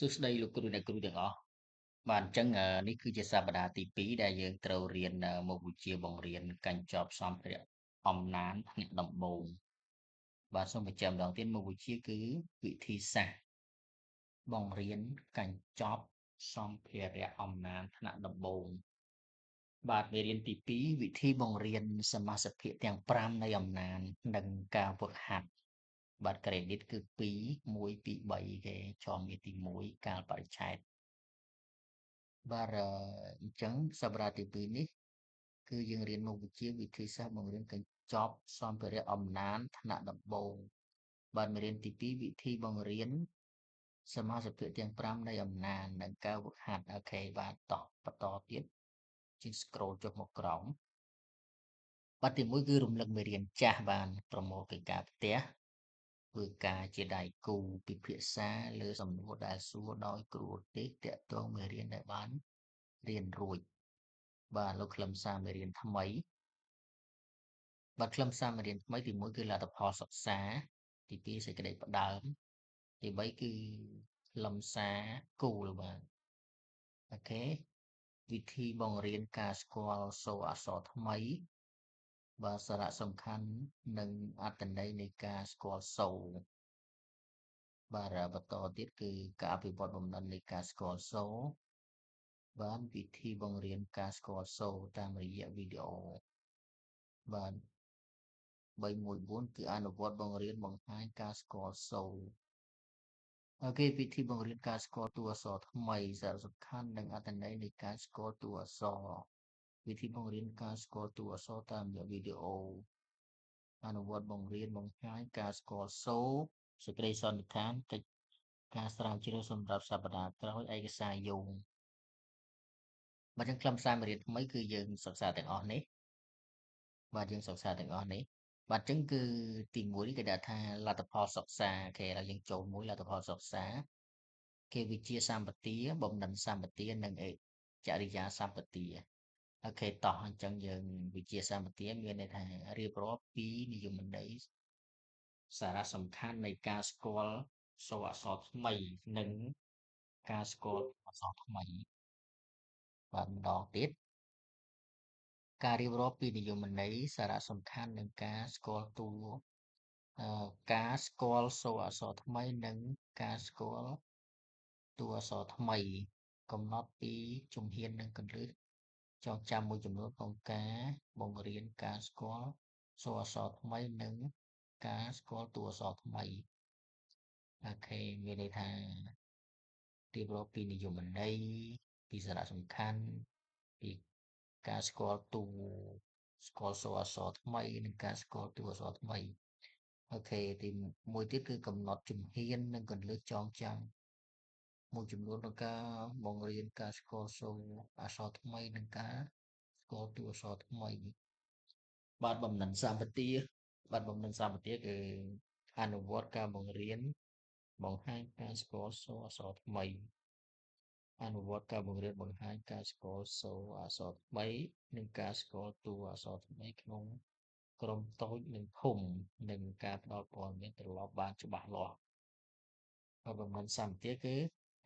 សួស្តីលោកគ្រូអ្នកគ្រូទាំងអស់បាទអញ្ចឹងនេះគឺជាសប្តាហ៍ទី2ដែលយើងត្រូវរៀនមុខវិជ្ជាបង្រៀនកញ្ចប់សម្ភារៈអំណានថ្នាក់ដំបូងបាទសូមបញ្ជាក់ម្ដងទៀតមុខវិជ្ជាគឺវិធីសាស្ត្របង្រៀនកញ្ចប់សម្ភារៈអំណានថ្នាក់ដំបូងបាទមេរៀនទី2វិធីបង្រៀនសមាសភាគទាំង5នៃអំណាននិងការហ្វឹកហាត់បាទ credit គឺ2 1 2 3គេចំមេទី1កាលបរិច្ឆេទបាទអញ្ចឹងសប្តាហ៍ទី2នេះគឺយើងរៀនមុខវិជ្ជាវិធីសាស្ត្របង្រៀនកញ្ចប់សម្ភារៈអំណានថ្នាក់ដំបូងបាទមេរៀនទី2វិធីបង្រៀនសមាសភាគទាំង5នៃអំណាននិងការហ្វឹកហាត់អូខេបាទតោះបន្តទៀតជាង scroll ចុះមកក្រោមបាទទី1គឺរំលឹកមេរៀនចាស់បានប្រមូលកិច្ចការផ្ទះធ្វើការជាដៃគូពិភាក្សាលើសំណួរដែលសួរដោយគ្រូឧទ្ទេសតាក់ទងមេរៀនដែលបានរៀនរួចបាទលោកខ្លឹមសារមេរៀនថ្មីបាទខ្លឹមសារមេរៀនថ្មីទី1គឺលទ្ធផលសិក្សាទី2សេចក្តីផ្ដើមទី3គឺខ្លឹមសារគោលបាទអូខេវិធីបង្រៀនការស្គាល់សូរអក្សរថ្មីបាទសារៈសំខាន់និងអត្ថន័យនៃការស្គាល់សូរបាទបន្តទៀតគឺការអភិវឌ្ឍបំណិននៃការស្គាល់សូរបានវិធីបង្រៀនការស្គាល់សូរតាមរយៈវីដេអូបាទ314គឺអនុវត្តបង្រៀនបង្ហាញការស្គាល់សូរអូខេវិធីបង្រៀនការស្គាល់តួអក្សរថ្មីសារៈសំខាន់និងអត្ថន័យនៃការស្គាល់តួអក្សរវិធីបង្រៀនការស្គាល់តួអក្សរតាមរយៈវីដេអូអនុវត្តបង្រៀនបង្ហាញការស្គាល់សូរសេចក្តីសន្និដ្ឋានកិច្ចការស្រាវជ្រាវសម្រាប់សប្តាហ៍ក្រោយឯកសារយោងបាទចឹងខ្លឹមសារមេរៀនថ្មីគឺយើងសិក្សាទាំងអស់នេះបាទយើងសិក្សាទាំងអស់នេះបាទចឹងគឺទី1គេដាក់ថាលទ្ធផលសិក្សាគេឥឡូវយើងចូលមួយលទ្ធផលសិក្សាគេវិជាសម្បទាបំណិនសម្បទានិងចរិយាសម្បទាអូខេតោះអញ្ចឹងយើងវិជាសម្បទាមានន័យថារៀបរាប់ពីនិយមន័យសារៈសំខាន់នៃការស្គាល់សូរអក្សរថ្មីនិងការស្គាល់អក្សរថ្មីបាទម្ដងទៀតការរៀបរាប់ពីនិយមន័យសារៈសំខាន់និងការស្គាល់ការស្គាល់សូរអក្សរថ្មីនិងការស្គាល់តួអក្សរថ្មីកំណត់ពីជំហាននិងគន្លឹះចងចាំមួយចំនួនក្នុងការបង្រៀនការស្គាល់សូរអក្សរថ្មីនិងការស្គាល់តួអក្សរថ្មីអូខេមានន័យថារៀបរាប់ពីនិយមន័យពីសារៈសំខាន់ពីការស្គាល់ស្គាល់សូរអក្សរថ្មីនិងការស្គាល់តួអក្សរថ្មីអូខេទីមួយទៀតគឺកំណត់ជំហាននិងគន្លឹះចងចាំមួយចំនួនក្នុងការបង្រៀនការស្គាល់សូរអក្សរថ្មីនិងការស្គាល់តួអក្សរថ្មីបាទបំណិនសម្បទាគឺអនុវត្តការបង្រៀនបង្ហាញការស្គាល់សូរអក្សរថ្មីអនុវត្តការបង្រៀនបង្ហាញការស្គាល់សូរអក្សរថ្មីនិងការស្គាល់តួអក្សរថ្មីក្នុងក្រុមតូចនិងធំនិងការផ្ដល់ព័ត៌មានត្រឡប់បានច្បាស់លាស់បំណិនសម្បទាគឺ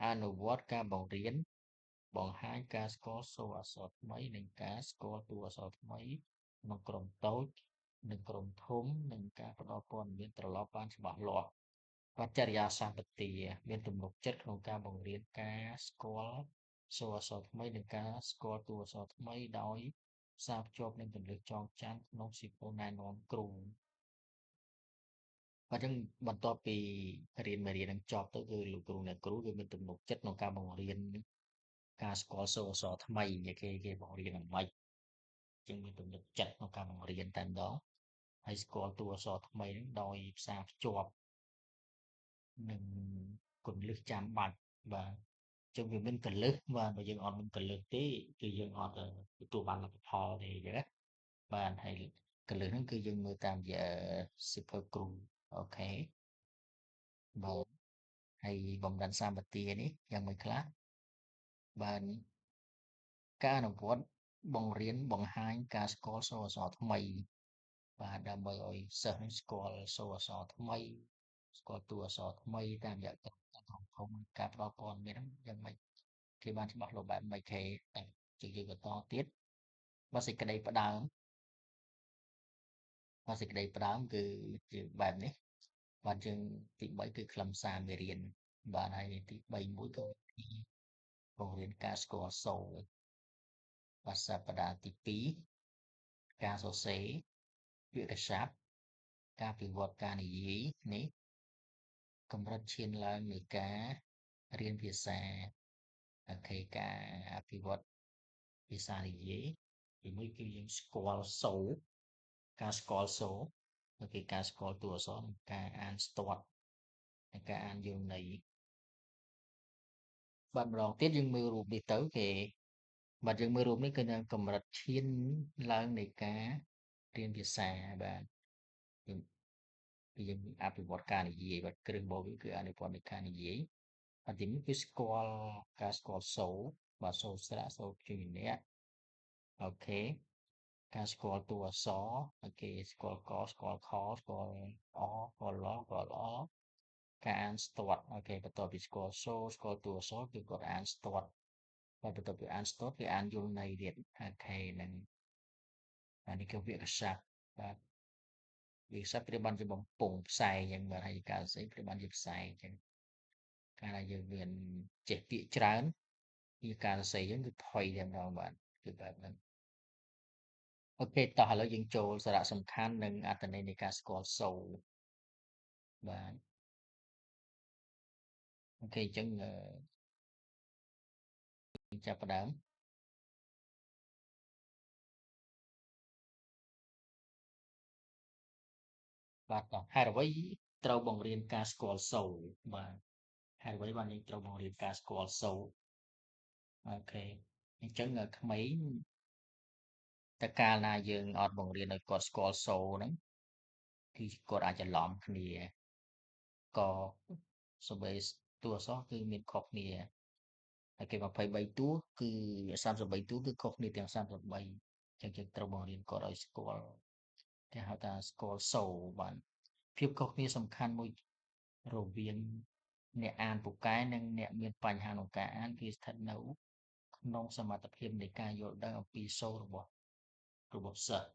អនុវត្តការបង្រៀនបង្ហាញការស្គាល់សូរអក្សរថ្មីនិងការស្គាល់តួអក្សរថ្មីក្នុងក្រុមតូចនិងក្រុមធំនិងការផ្ដល់ព័ត៌មានត្រឡប់បានច្បាស់លាស់បច្ចារិយាសម្បទាមានទំនុកចិត្តក្នុងការបង្រៀនការស្គាល់សូរអក្សរថ្មីនិងការស្គាល់តួអក្សរថ្មីដោយផ្សារភ្ជាប់នឹងគន្លឹះចងចាំក្នុងសៀវភៅណែនាំគ្រូអញ្ចឹងបន្ទាប់ពីរៀនមេរៀននឹងចប់ទៅគឺលោកគ្រូអ្នកគ្រូគឺមានទំនុកចិត្តក្នុងការបង្រៀនការស្គាល់សូរអក្សរថ្មីគេបង្រៀនអំម៉េចជាងមានទំនុកចិត្តក្នុងការបង្រៀនតែម្ដងហើយស្គាល់តួអក្សរថ្មីនឹងដោយផ្សារភ្ជាប់នឹងគន្លឹះចាំបាច់បាទចឹងវាមានកលឹះបាទបើយើងអត់មានកលឹះទេគឺយើងអត់ទទួលបានលទ្ធផលទេអញ្ចឹងណាបាទហើយកលឹះហ្នឹងគឺយើងមើលតាមរយៈសៀវភៅគ្រូអូខេបាទហើយបំណិនសម្បទានេះយ៉ាងម៉េចខ្លះបាទការអនុវត្តបង្រៀនបង្ហាញការស្គាល់សូរអក្សរថ្មីបាទដើម្បីឲ្យសិស្សស្គាល់សូរអក្សរថ្មី ស្គាល់តួអក្សរថ្មីតាមរយៈការធំការផ្ដល់ព័ត៌មានហ្នឹងយ៉ាងម៉េចគេបានច្បាស់លាស់បែបម៉េចគេតែជាយើងបន្តទៀតបើសេចក្តីផ្ដើមគឺជាបែបនេះបាទយើងទី3គឺខ្លឹមសារមេរៀនបាទហើយទី3មួយក៏បង្រៀនការស្គាល់សូរបាទសប្តាហ៍ទី2ការសរសេរវាក្យសព្ទការពិវត្តការនិយាយនេះកម្រិតឈានឡើងនៃការរៀនភាសាអូខេការអភិវឌ្ឍភាសានិយាយទីមួយគឺយើងស្គាល់សូរការស្គាល់សូរអូខេការស្គាល់តួអក្សរនិងការអានស្ទាត់និងការអានយល់ន័យបាទម្ដងទៀតយើងមើលរូបនេះទៅគេបាទយើងមើលរូបនេះគឺនៅកម្រិតឈានឡើងនៃការរៀនភាសាបាទយើងយើងអភិវឌ្ឍការនិយាយបាទគ្រឹះរបស់វាគឺអភិវឌ្ឍនៃការនិយាយបាទទីនេះគឺស្គាល់ការស្គាល់សូរបាទសូរស្រៈសូរព្យញ្ជនៈអូខេការស្គាល់តួអក្សរអូខេស្គាល់កស្គាល់ខស្គាល់អស្គាល់ឡស្គាល់អការអានស្ទាត់អូខេបន្ទាប់ពីស្គាល់សូរស្គាល់តួអក្សរគឺគាត់អានស្ទាត់ហើយបន្ទាប់ពីអានស្ទាត់គឺអានយល់ន័យទៀតអូខេហ្នឹងអានេះគឺវាក្យសព្ទបាទវាក្យសព្ទប្រៀបបានជាបំពង់ផ្សែងអញ្ចឹងបាទហើយការសរសេរប្រៀបបានជាផ្សែងអញ្ចឹងកាលណាយើងមានចេះពាក្យច្រើនពីការសរសេរយើងគឺថុយតែម្ដងបាទគឺបែបហ្នឹងអូខេតោះឥឡូវយើងចូលសារៈសំខាន់និងអត្ថន័យនៃការស្គាល់សូរបាទអូខេអញ្ចឹងចាប់ផ្ដើមបាទតោះហេតុអ្វីត្រូវបង្រៀនការស្គាល់សូរបាទហេតុអ្វីបានយើងត្រូវបង្រៀនការស្គាល់សូរអូខេអញ្ចឹងក្មេងតែកាលណាយើងអត់បង្រៀនឲ្យគាត់ស្គាល់សូរហ្នឹងគឺគាត់អាចច្រឡំគ្នាក៏សំបីតួអក្សរគឺមានខុសគ្នាហើយគេ23តួគឺ33តួគឺខុសគ្នាទាំង33អញ្ចឹងយើងត្រូវបង្រៀនគាត់ឲ្យស្គាល់គេហៅថាស្គាល់សូរបាទភាពខុសគ្នាសំខាន់មួយរវាងអ្នកអានពូកែនិងអ្នកមានបញ្ហាក្នុងការអានគឺស្ថិតនៅក្នុងសមត្ថភាពនៃការយល់ដឹងអំពីសូររបស់សិស្ស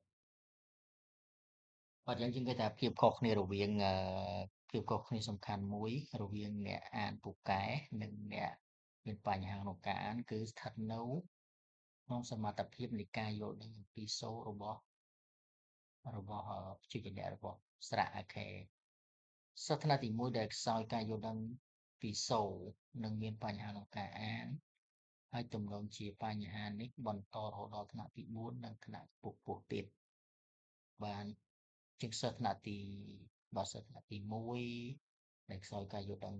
បាទយើងគេថាភាពខុសគ្នារវាងភាពខុសគ្នាសំខាន់មួយរវាងអ្នកអានពូកែនិងអ្នកមានបញ្ហាក្នុងការអានគឺស្ថិតនៅក្នុងសមត្ថភាពនៃការយល់ដឹងអំពីសូររបស់ព្យញ្ជនៈរបស់ស្រៈអូខេសិស្សថ្នាក់ទី1ដែលខ្សោយការយល់ដឹងពីសូរនិងមានបញ្ហាក្នុងការអានហើយទំនងជាបញ្ហានេះបន្តរហូតដល់ថ្នាក់ទី4និងថ្នាក់ខ្ពស់ទៀតបានជាងសិស្សថ្នាក់ទីបាទសិស្សថ្នាក់ទី1ដែលខ្សោយការយល់ដឹង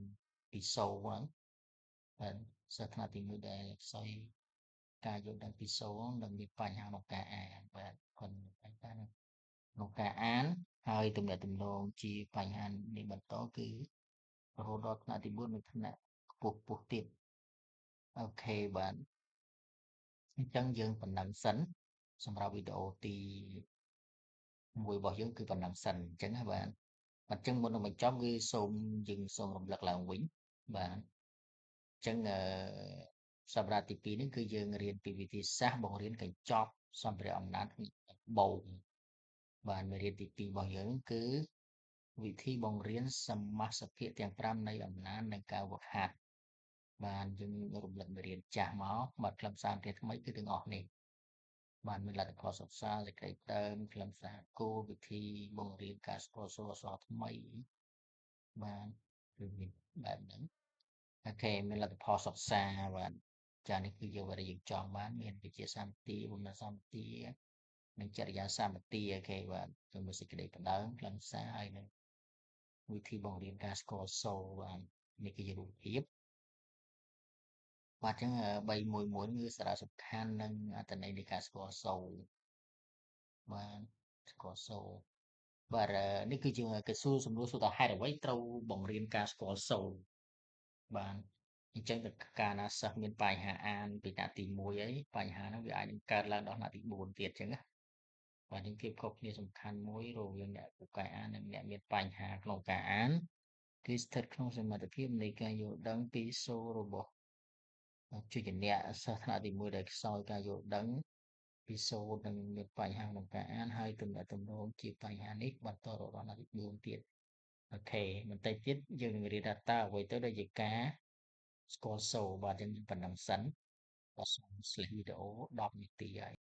ពីសូរហ្នឹងបាទសិស្សថ្នាក់ទី1ដែលខ្សោយការយល់ដឹងពីសូរនិងមានបញ្ហាក្នុងការអានបាទគាត់មានបញ្ហាក្នុងការអានហើយទំនាក់ទំនងជាបញ្ហានេះបន្តគឺរហូតដល់ថ្នាក់ទី4និងថ្នាក់ខ្ពស់ទៀតអូខេបាទអញ្ចឹងយើងប៉ុណ្ណឹងសិនសម្រាប់វីដេអូទី1របស់យើងគឺប៉ុណ្ណឹងសិនអញ្ចឹងណាបាទអញ្ចឹងមុននឹងបញ្ចប់គឺយើងសូមរំលឹកឡើងវិញបាទអញ្ចឹងសប្តាហ៍ទី2នេះគឺយើងរៀនពីវិធីសាស្ត្របង្រៀនកញ្ចប់សម្ភារៈអំណាចបូមបាទមេរៀនទី2របស់យើងគឺវិធីបង្រៀនសមាសភាគទាំង5នៃអំណាចនិងការហ្វឹកហាត់បានយើងរំលឹកមេរៀនចាស់មកបាទខ្លឹមសារមេរៀនថ្មីគឺទាំងអស់នេះបានមានលទ្ធផលសិក្សាសេចក្តីផ្ដើមខ្លឹមសារគោលវិធីបង្រៀនការស្គាល់សូរអក្សរថ្មីបាទគឺមានបែបហ្នឹងអូខេមានលទ្ធផលសិក្សាបាទចានេះគឺយើងដែលយើងចង់បានមានវិជាសម្បទាវណ្ណសម្បទានិងចរិយាសម្បទាអូខេបាទជាមួយសេចក្តីផ្ដើមខ្លឹមសារហើយនឹងវិធីបង្រៀនការស្គាល់សូរបាទនេះគឺជារូបភាពបាទអញ្ចឹង311គឺសារៈសំខាន់និងអត្ថន័យនៃការស្គាល់សូរបាទស្គាល់សូរបាទនេះគឺជាគេសួរសំណួរសួរថាហេតុអ្វីត្រូវបង្រៀនការស្គាល់សូរបាទអញ្ចឹងទៅកាលណាសិស្សមានបញ្ហាអានពីថ្នាក់ទី1អីបញ្ហាហ្នឹងវាអាចនឹងកើតឡើងដល់ថ្នាក់ទី4ទៀតអញ្ចឹងណាបាទនេះភាពខុសគ្នាសំខាន់មួយរវាងអ្នកពូកែអាននិងអ្នកមានបញ្ហាក្នុងការអាន គឺស្ថិតក្នុងសមត្ថភាពនៃការយល់ដឹងពីសូររបស់ជួយជំនះសិស្សថ្នាក់ទី1ដែលខ្សោយការយល់ដឹងពីសូរនិងមានបញ្ហាក្នុងការអានហើយទំនាក់ទំនងជាបញ្ហានេះបន្តរហូតដល់ថ្នាក់ទី4ទៀតអូខេបន្តិចទៀតយើងនឹងរៀនថាតើអ្វីទៅដែលជាការស្គាល់សូរបាទយើងប៉ុណ្ណឹងសិនបាទសូម slash វីដេអូ10នាទីហើយ